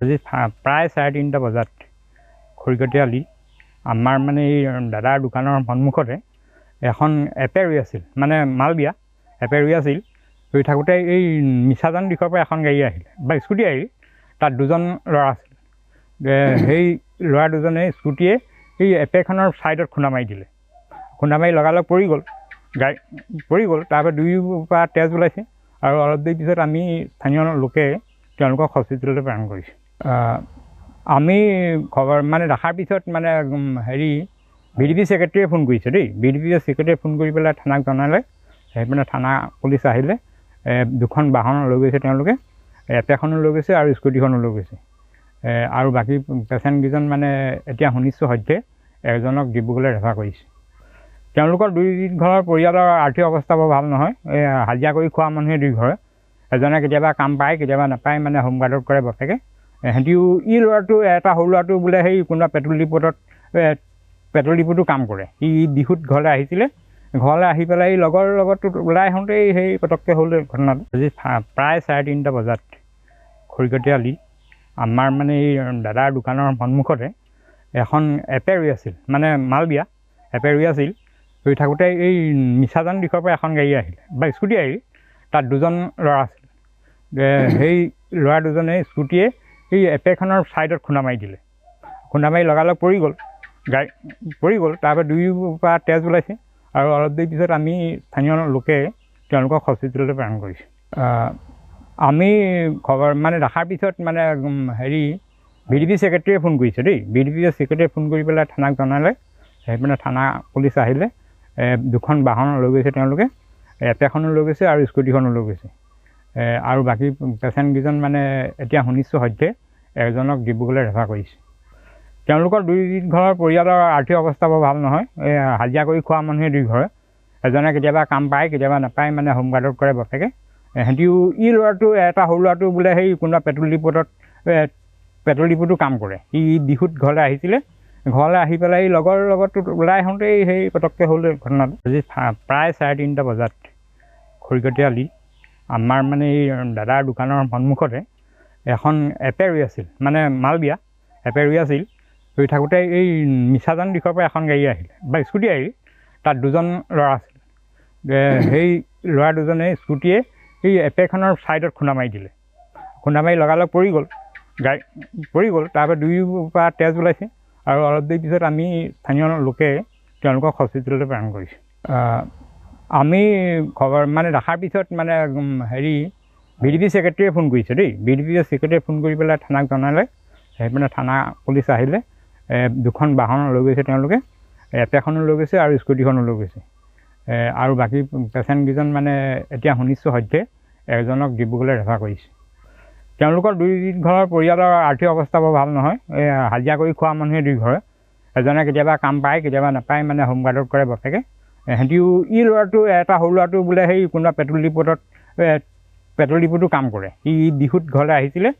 আজি প্ৰায় 3:30 বজাত খৰিকটীয়া আলি আমাৰ মানে এই দাদাৰ দোকানৰ সন্মুখতে এখন এপে ৰৈ আছিল, মানে মাল বিয়া এপে ৰৈ আছিল। ৰৈ থাকোঁতে এই মিছাজান দিশৰ পৰা এখন গাড়ী আহিলে বা স্কুটি আহিল। তাত দুজন ল'ৰা আছিল। সেই ল'ৰা দুজনে স্কুটিয়ে এই এপেখনৰ ছাইডত খুন্দা মাৰি দিলে। খুন্দা মাৰি লগালগ পৰি গ'ল, গাড়ী পৰি গ'ল। তাৰপৰা দুয়ো পৰা তেজ ওলাইছে আৰু অলপ দেৰি পিছত আমি স্থানীয় লোকে তেওঁলোকক হস্পিটেললৈ প্ৰেৰণ কৰিছোঁ। আমি খবৰ মানে দেখাৰ পিছত মানে VDP ছেক্ৰেটাৰীয়ে ফোন কৰিছে দেই। VDP ছেক্ৰেটাৰীয়ে ফোন কৰি পেলাই থানাক জনালে। সেইপিনে থানা পুলিচ আহিলে, দুখন বাহন লৈ গৈছে তেওঁলোকে, এপেখনো লৈ গৈছে আৰু স্কুটিখনো লৈ গৈছে। আৰু বাকী পেচেণ্টকেইজন মানে এতিয়া শুনিছোঁ সদ্যে এজনক ডিব্ৰুগড়লৈ ৰেফাৰ কৰিছে। তেওঁলোকৰ দুই ঘৰৰ পৰিয়ালৰ আৰ্থিক অৱস্থা বৰ ভাল নহয়। হাজিৰা কৰি খোৱা মানুহে দুই ঘৰে, এজনে কেতিয়াবা কাম পায় কেতিয়াবা নাপায়, মানে হোমগাৰ্ডত কৰে বাপেকে। সিহঁতিও ল'ৰাটো এটা সৰু ল'ৰাটো বোলে সেই কোনোবা পেট্ৰল ডিপুটো কাম কৰে। বিহুত ঘৰলৈ আহিছিলে, ঘৰলৈ আহি পেলাই লগৰ লগত ওলাই আহোঁতেই সেই পটককৈ হ'ল ঘটনাটো। আজি প্ৰায় 3:30 বজাত খৰিকটীয়া আলি আমাৰ মানে এই দাদাৰ দোকানৰ সন্মুখতে এখন এপে ৰৈ আছিল, মানে মাল বিয়া এপে ৰৈ আছিল। ৰৈ থাকোঁতে এই মিছাজান দিশৰ পৰা এখন গাড়ী আহিলে বা স্কুটি আহিল। তাত দুজন ল'ৰা আছিল। সেই ল'ৰা দুজনে স্কুটিয়ে এই এপেখনৰ ছাইডত খুন্দা মাৰি দিলে। খুন্দা মাৰি লগালগ পৰি গ'ল, গাড়ী পৰি গ'ল। তাৰপৰা দুয়ো পৰা তেজ ওলাইছে আৰু অলপ দেৰি পিছত আমি স্থানীয় লোকে তেওঁলোকক হস্পিটেললৈ প্ৰেৰণ কৰিছোঁ। আমি খবৰ মানে দেখাৰ পিছত মানে VDP ছেক্ৰেটাৰীয়ে ফোন কৰিছে দেই। VDP ছেক্ৰেটাৰীয়ে ফোন কৰি পেলাই থানাক জনালে। সেইপিনে থানা পুলিচ আহিলে, দুখন বাহন লৈ গৈছে তেওঁলোকে, এপেখনো লৈ গৈছে আৰু স্কুটিখনো লৈ গৈছে। আৰু বাকী পেচেণ্টকেইজন মানে এতিয়া শুনিছোঁ সদ্যে এজনক ডিব্ৰুগড়লৈ ৰেফাৰ কৰিছে। তেওঁলোকৰ দুই ঘৰৰ পৰিয়ালৰ আৰ্থিক অৱস্থা বৰ ভাল নহয়। হাজিৰা কৰি খোৱা মানুহে দুই ঘৰে, এজনে কেতিয়াবা কাম পায় কেতিয়াবা নাপায়, মানে হোমগাৰ্ডত কৰে বাপেকে। সিহঁতিও ল'ৰাটো এটা সৰু ল'ৰাটো বোলে সেই কোনোবা পেট্ৰল ডিপুটো কাম কৰে। বিহুত ঘৰলৈ আহিছিলে, ঘৰলৈ আহি পেলাই লগৰ লগত ওলাই আহোঁতেই সেই পটককৈ হ'ল ঘটনাটো। আজি প্ৰায় 3:30 বজাত খৰিকটীয়া আলি আমাৰ মানে এই দাদাৰ দোকানৰ সন্মুখতে এখন এপে ৰৈ আছিল, মানে মাল বিয়া এপে ৰৈ আছিল। ৰৈ থাকোঁতে এই মিছাজান দিশৰ পৰা এখন গাড়ী আহিলে বা স্কুটি আহিল। তাত দুজন ল'ৰা আছিল। সেই ল'ৰা দুজনে স্কুটিয়ে এই এপেখনৰ ছাইডত খুন্দা মাৰি দিলে। খুন্দা মাৰি লগালগ পৰি গ'ল, গাড়ী পৰি গ'ল। তাৰপৰা দুয়ো পৰা তেজ ওলাইছে আৰু অলপ দেৰি পিছত আমি স্থানীয় লোকে তেওঁলোকক হস্পিটেললৈ প্ৰেৰণ কৰিছোঁ। আমি খবৰ মানে দেখাৰ পিছত মানে VDP ছেক্ৰেটাৰীয়ে ফোন কৰিছে দেই। VDP ছেক্ৰেটাৰীয়ে ফোন কৰি পেলাই থানাক জনালে। সেইপিনে থানা পুলিচ আহিলে, দুখন বাহন লৈ গৈছে তেওঁলোকে, এপেখনো লৈ গৈছে আৰু স্কুটিখনো লৈ গৈছে। আৰু বাকী পেচেণ্টকেইজন মানে এতিয়া শুনিছোঁ সদ্যে এজনক ডিব্ৰুগড়লৈ ৰেফাৰ কৰিছে। তেওঁলোকৰ দুই ঘৰৰ পৰিয়ালৰ আৰ্থিক অৱস্থা বৰ ভাল নহয়। হাজিৰা কৰি খোৱা মানুহে দুই ঘৰে, এজনে কেতিয়াবা কাম পায় কেতিয়াবা নাপায়, মানে হোমগাৰ্ডত কৰে বাপেকে। সিহঁতিও ল'ৰাটো এটা সৰু ল'ৰাটো বোলে সেই কোনোবা পেট্ৰল ডিপুটো কাম কৰে। বিহুত ঘৰলৈ আহিছিলে,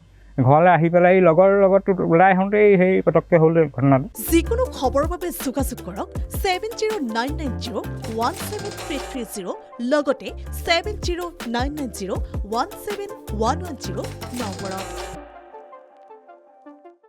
ঘৰলৈ আহি পেলাই লগৰ লগত ওলাই আহোঁতেই সেই পটককৈ হ'ল ঘটনাটো। যিকোনো খবৰৰ বাবে যোগাযোগ কৰক 7099017330 লগতে 7099017110 নম্বৰত।